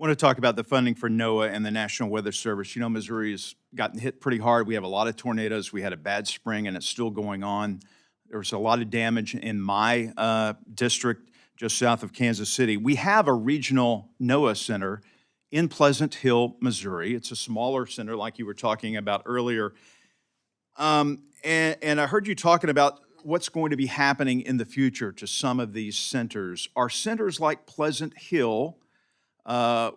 want to talk about the funding for NOAA and the National Weather Service. You know, Missouri has gotten hit pretty hard. We have a lot of tornadoes. We had a bad spring, and it's still going on. There was a lot of damage in my district just south of Kansas City. We have a regional NOAA center in Pleasant Hill, Missouri. It's a smaller center like you were talking about earlier. And I heard you talking about what's going to be happening in the future to some of these centers. Are centers like Pleasant Hill,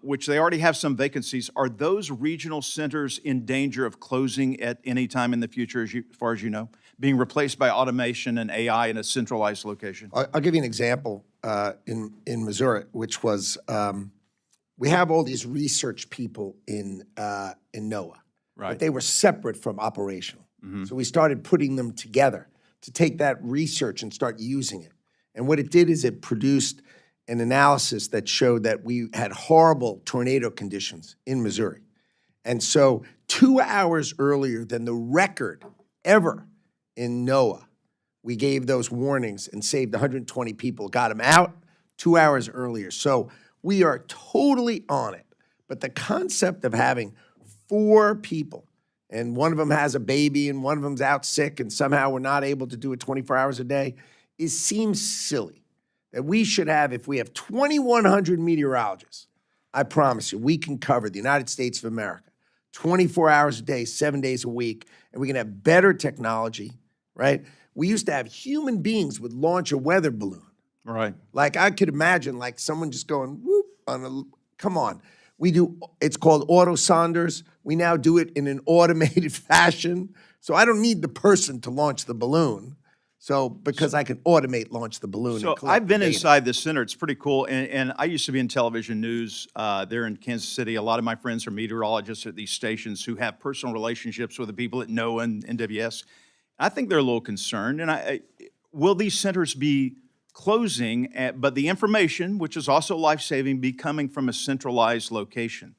which they already have some vacancies, are those regional centers in danger of closing at any time in the future, as far as you know, being replaced by automation and AI in a centralized location? I'll give you an example in Missouri, which was we have all these research people in NOAA, Right. but they were separate from operational. So we started putting them together to take that research and start using it. And what it did is it produced an analysis that showed that we had horrible tornado conditions in Missouri. And so 2 hours earlier than the record ever in NOAA, we gave those warnings and saved 120 people, got them out 2 hours earlier. So we are totally on it. But the concept of having 4 people, and one of them has a baby and one of them's out sick and somehow we're not able to do it 24 hours a day, seems silly. That we should have, if we have 2,100 meteorologists, I promise you, we can cover the United States of America 24 hours a day, 7 days a week, and we can have better technology, right? We used to have human beings would launch a weather balloon. Right. Like I could imagine like someone just going, whoop, come on. We do, it's called auto sonders. We now do it in an automated fashion. So I don't need the person to launch the balloon. So because I can launch the balloon. So I've been inside this center. It's pretty cool. And I used to be in television news there in Kansas City. A lot of my friends are meteorologists at these stations who have personal relationships with the people at NOAA and NWS. I think they're a little concerned. And will these centers be closing, but the information, which is also life-saving, be coming from a centralized location?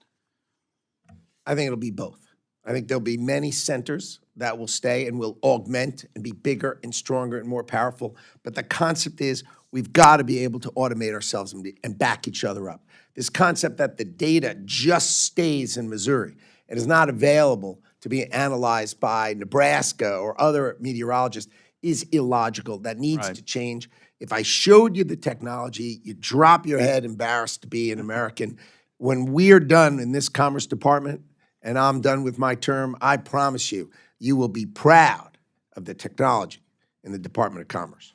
I think it'll be both. I think there'll be many centers that will stay and will augment and be bigger and stronger and more powerful. But the concept is we've got to be able to automate ourselves and back each other up. This concept that the data just stays in Missouri and is not available to be analyzed by Nebraska or other meteorologists is illogical. That needs to change. If I showed you the technology, you'd drop your head embarrassed to be an American. When we're done in this Commerce Department and I'm done with my term, I promise you, you will be proud of the technology in the Department of Commerce.